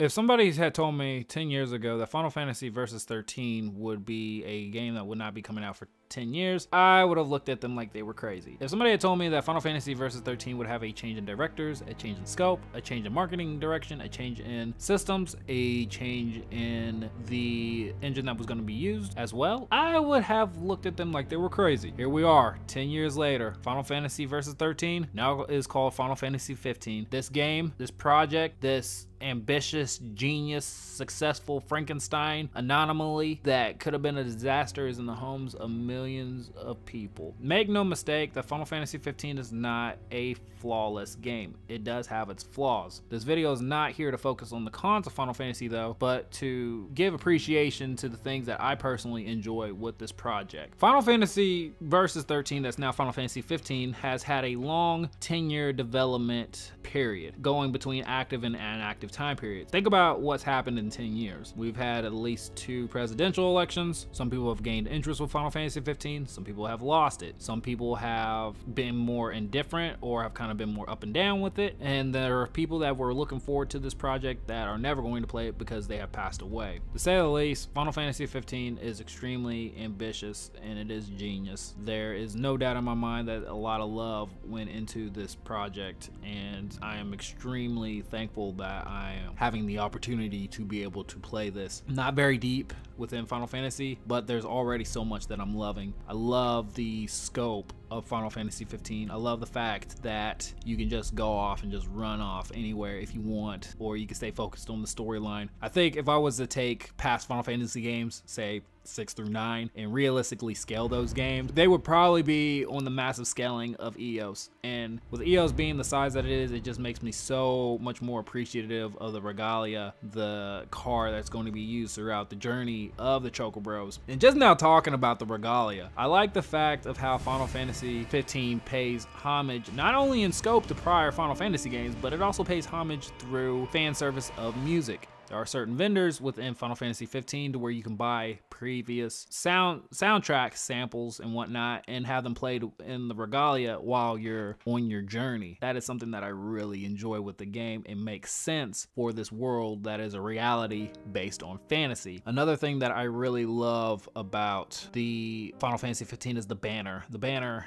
If somebody had told me 10 years ago that Final Fantasy Versus 13 would be a game that would not be coming out for 10 years, I would have looked at them like they were crazy. If somebody had told me that Final Fantasy Versus 13 would have a change in directors, a change in scope, a change in marketing direction, a change in systems, a change in the engine that was going to be used as well, I would have looked at them like they were crazy. Here we are, 10 years later. Final Fantasy Versus 13 now is called Final Fantasy 15. This game, this project, this ambitious, genius, successful Frankenstein anomaly that could have been a disaster is in the homes of millions of people. Make no mistake that Final Fantasy 15 is not a flawless game. It does have its flaws. This video is not here to focus on the cons of Final Fantasy though, but to give appreciation to the things that I personally enjoy with this project. Final Fantasy Versus 13, that's now Final Fantasy 15, has had a long 10-year development period going between active and inactive time periods. Think about what's happened in 10 years. We've had at least 2 presidential elections. Some people have gained interest with Final Fantasy 15. Some people have lost it. Some people have been more indifferent or have kind of been more up and down with it. And there are people that were looking forward to this project that are never going to play it because they have passed away. To say the least, Final Fantasy 15 is extremely ambitious and it is genius. There is no doubt in my mind that a lot of love went into this project, and I am extremely thankful that I am having the opportunity to be able to play this. Not very deep within Final Fantasy, but there's already so much that I'm loving. I love the scope of Final Fantasy 15. I love the fact that you can just go off and just run off anywhere if you want, or you can stay focused on the storyline. I think if I was to take past Final Fantasy games, say 6 through 9, and realistically scale those games, they would probably be on the massive scaling of EOS. And with EOS being the size that it is, it just makes me so much more appreciative of the regalia, the car that's going to be used throughout the journey of the Chocobros. And just now talking about the regalia, I like the fact of how Final Fantasy 15 pays homage not only in scope to prior Final Fantasy games, but it also pays homage through fan service of music. There are certain vendors within Final Fantasy 15 to where you can buy previous soundtrack samples and whatnot and have them played in the regalia while you're on your journey. That is something that I really enjoy with the game and makes sense for this world that is a reality based on fantasy. Another thing that I really love about the Final Fantasy 15 is the banner. The banner.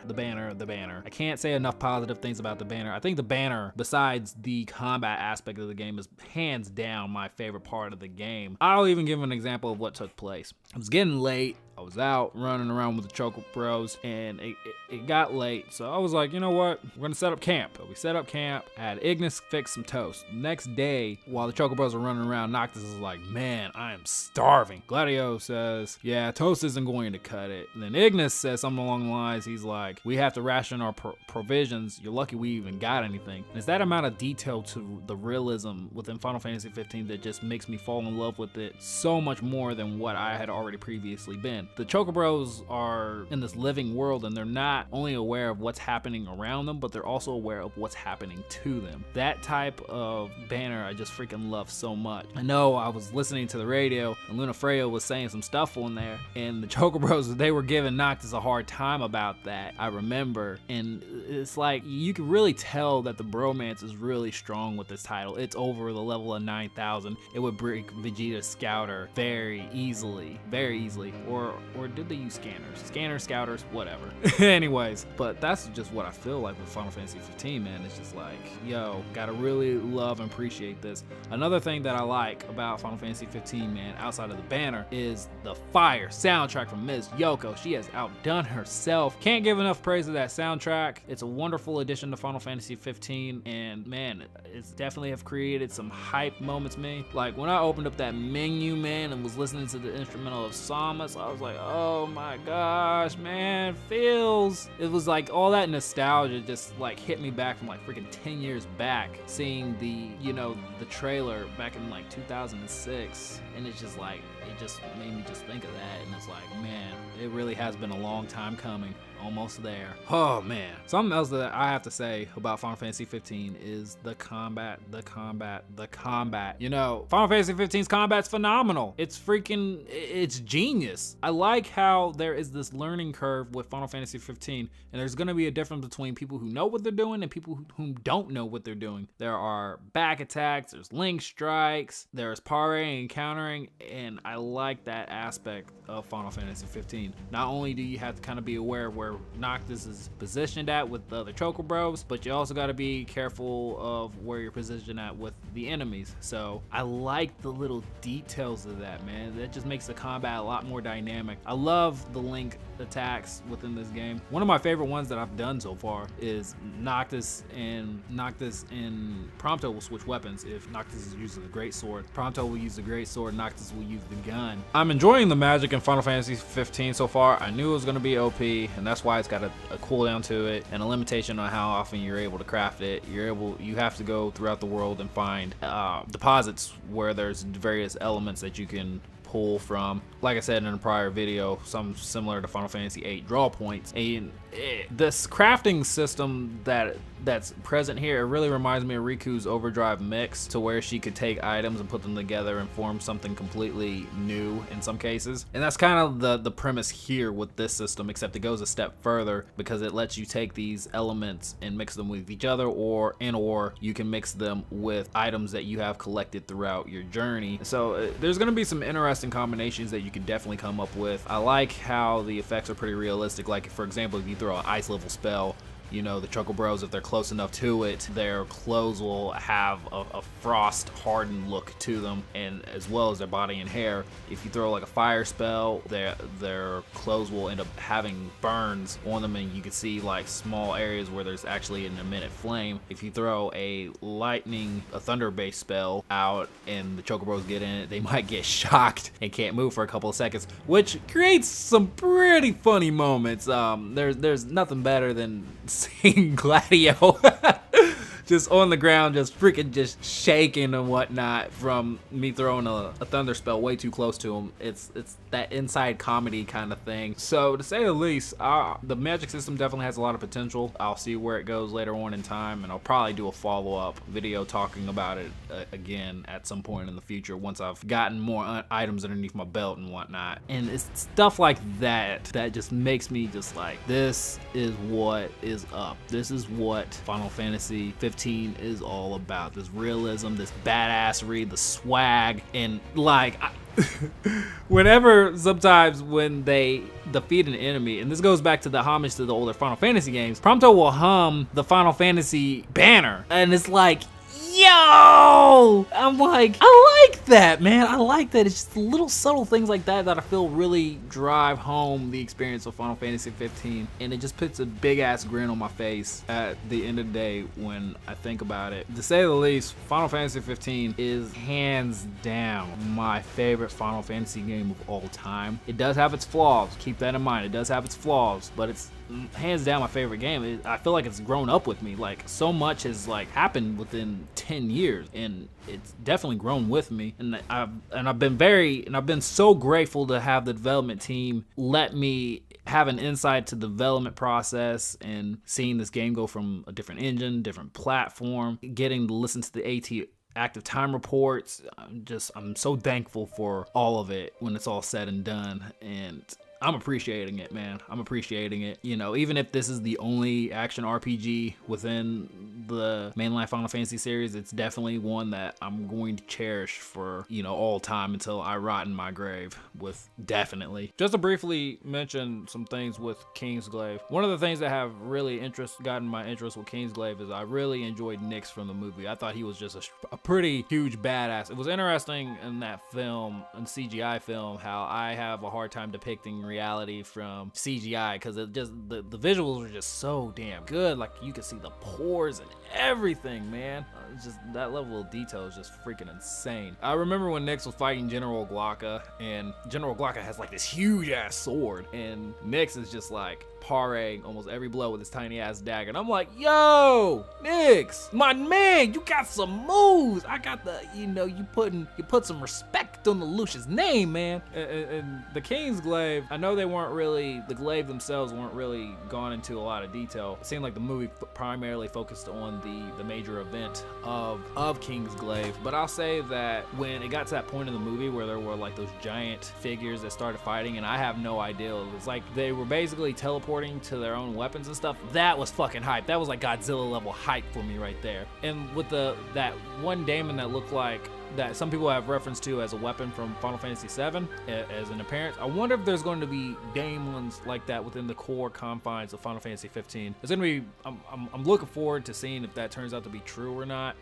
I can't say enough positive things about the banner. I think the banner, besides the combat aspect of the game, is hands down my favorite part of the game. I'll even give an example of what took place. It was getting late. I was out running around with the Choco Bros, and it got late, so I was like, you know what, we're gonna set up camp. We set up camp, had Ignis fix some toast. Next day, while the Choco Bros are running around, Noctis is like, man, I am starving. Gladio says, yeah, toast isn't going to cut it. And then Ignis says something along the lines, he's like, we have to ration our provisions. You're lucky we even got anything. And it's that amount of detail to the realism within Final Fantasy 15 that just makes me fall in love with it so much more than what I had already previously been. The Chocobros are in this living world, and they're not only aware of what's happening around them, but they're also aware of what's happening to them. That type of banner I just freaking love so much. I know I was listening to the radio and Luna Freya was saying some stuff on there, and the Chocobros, they were giving Noctis a hard time about that, I remember. And it's like, you can really tell that the bromance is really strong with this title. It's over the level of 9,000. It would break Vegeta's Scouter very easily, or did they use scanners, scouters, whatever. Anyways, but that's just what I feel like with Final Fantasy 15, man. It's just like, yo, gotta really love and appreciate this. Another thing that I like about Final Fantasy 15, man, outside of the banner, is the fire soundtrack from Ms. Yoko. She has outdone herself. Can't give enough praise to that soundtrack. It's a wonderful addition to Final Fantasy 15, and man, it's definitely have created some hype moments me. Like when I opened up that menu, man, and was listening to the instrumental of Samus, I was like, oh my gosh, man, feels. It was like all that nostalgia just like hit me back from like freaking 10 years back, seeing the, you know, the trailer back in like 2006, and it's just like, it just made me just think of that, and it's like, man, it really has been a long time coming. almost there. Oh man. Something else that I have to say about Final Fantasy 15 is the combat. You know, Final Fantasy 15's combat's phenomenal. It's genius. I like how there is this learning curve with Final Fantasy 15, and there's gonna be a difference between people who know what they're doing and people who don't know what they're doing. There are back attacks, there's link strikes, there's parrying and countering, and I like that aspect of Final Fantasy 15. Not only do you have to kind of be aware of where Noctis is positioned at with the other Choco Bros, but you also got to be careful of where you're positioned at with the enemies. So I like the little details of that, man. That just makes the combat a lot more dynamic. I love the link attacks within this game. One of my favorite ones that I've done so far is Noctis and Prompto will switch weapons. If Noctis is using the great sword, Prompto will use the great sword, Noctis will use the gun. I'm enjoying the magic in Final Fantasy 15 so far. I knew it was going to be OP, and that's why it's got a cooldown to it and a limitation on how often you're able to craft it. You have to go throughout the world and find deposits where there's various elements that you can pull from. Like I said in a prior video, some similar to Final Fantasy 8 draw points. And this crafting system that's present here, it really reminds me of Riku's Overdrive Mix, to where she could take items and put them together and form something completely new in some cases. And that's kind of the premise here with this system, except it goes a step further because it lets you take these elements and mix them with each other, or you can mix them with items that you have collected throughout your journey. So there's going to be some interesting combinations that you can definitely come up with. I like how the effects are pretty realistic. Like, for example, if you throw an ice level spell, you know, the Choco Bros, if they're close enough to it, their clothes will have a frost hardened look to them, and as well as their body and hair. If you throw like a fire spell, their clothes will end up having burns on them, and you can see like small areas where there's actually an emitted flame. If you throw a thunder based spell out and the Choco Bros get in it, they might get shocked and can't move for a couple of seconds, which creates some pretty funny moments. There's nothing better than seeing Gladio just on the ground, just freaking just shaking and whatnot from me throwing a thunder spell way too close to him. It's that inside comedy kind of thing. So to say the least, the magic system definitely has a lot of potential. I'll see where it goes later on in time, and I'll probably do a follow-up video talking about it again at some point in the future once I've gotten more items underneath my belt and whatnot. And it's stuff like that that just makes me just like, this is what is up. This is what Final Fantasy 15 is all about. This realism, this badassery, the swag, and like sometimes when they defeat an enemy, and this goes back to the homage to the older Final Fantasy games, Prompto will hum the Final Fantasy banner, and it's like, yo! I'm like, I like that, man. I like that. It's just little subtle things like that that I feel really drive home the experience of Final Fantasy 15. And it just puts a big ass grin on my face at the end of the day when I think about it. To say the least, Final Fantasy 15 is hands down my favorite Final Fantasy game of all time. It does have its flaws. Keep that in mind. It does have its flaws, but it's hands down my favorite game. I feel like it's grown up with me. Like, so much has like happened within 10 years, and it's definitely grown with me. And I've been so grateful to have the development team let me have an insight to the development process and seeing this game go from a different engine, different platform, getting to listen to the AT active time reports. I'm so thankful for all of it when it's all said and done, and I'm appreciating it, man. I'm appreciating it. You know, even if this is the only action RPG within the mainline Final Fantasy series, it's definitely one that I'm going to cherish for, you know, all time until I rot in my grave with, definitely. Just to briefly mention some things with Kingsglaive. One of the things that have really gotten my interest with Kingsglaive is I really enjoyed Nyx from the movie. I thought he was just a pretty huge badass. It was interesting in that film, in CGI film, how I have a hard time depicting reality from CGI because it just the visuals are just so damn good. Like, you can see the pores and everything, man. It's just that level of detail is just freaking insane. I remember when Nyx was fighting General Glocka, and General Glocka has like this huge ass sword, and Nyx is just like parrying almost every blow with his tiny ass dagger, and I'm like, yo, Nyx, my man, you got some moves. I got the, you put some respect fucked on the Lucius name, man. And the King's Glaive, I know they weren't really, the glaive themselves weren't really gone into a lot of detail. It seemed like the movie primarily focused on the major event of King's Glaive, but I'll say that when it got to that point in the movie where there were like those giant figures that started fighting, and I have no idea, it was like they were basically teleporting to their own weapons and stuff. That was fucking hype. That was like Godzilla level hype for me right there. And with that one daemon that looked like, that some people have referenced to as a weapon from Final Fantasy VII as an appearance. I wonder if there's going to be daemons like that within the core confines of Final Fantasy 15. It's gonna be, I'm looking forward to seeing if that turns out to be true or not.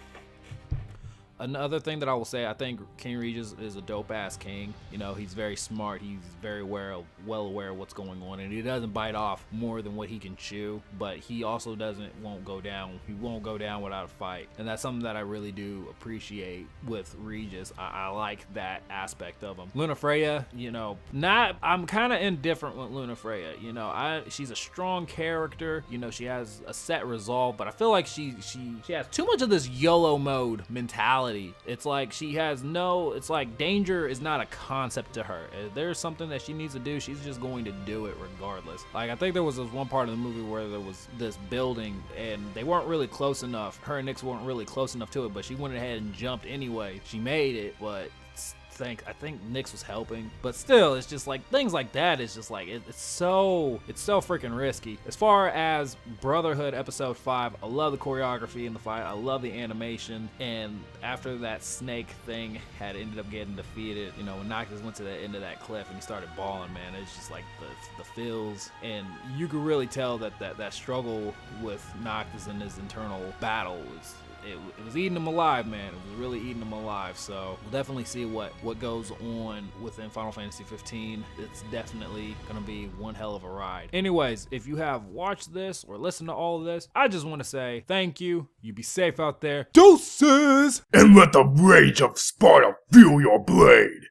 Another thing that I will say, I think King Regis is a dope ass king. You know, he's very smart. He's very well aware of what's going on, and he doesn't bite off more than what he can chew. But he also won't go down. He won't go down without a fight, and that's something that I really do appreciate with Regis. I like that aspect of him. Lunafreya, you know, I'm kind of indifferent with Lunafreya. You know, she's a strong character. You know, she has a set resolve, but I feel like she has too much of this YOLO mode mentality. It's like it's like danger is not a concept to her. If there's something that she needs to do, she's just going to do it regardless. Like, I think there was this one part of the movie where there was this building and they weren't really close enough. Her and Nyx weren't really close enough to it, but she went ahead and jumped anyway. She made it, but I think Nyx was helping, but still, it's just like things like that. Is just like it's so freaking risky. As far as Brotherhood Episode 5, I love the choreography in the fight. I love the animation, and after that snake thing had ended up getting defeated, you know, when Noctis went to the end of that cliff and he started bawling, man, it's just like the feels, and you could really tell that struggle with Noctis and his internal battle was. It was eating him alive, man. It was really eating him alive. So we'll definitely see what goes on within Final Fantasy 15. It's definitely gonna be one hell of a ride. Anyways, if you have watched this or listened to all of this, I just want to say thank you. You be safe out there. Deuces! And let the rage of Sparta fuel your blade.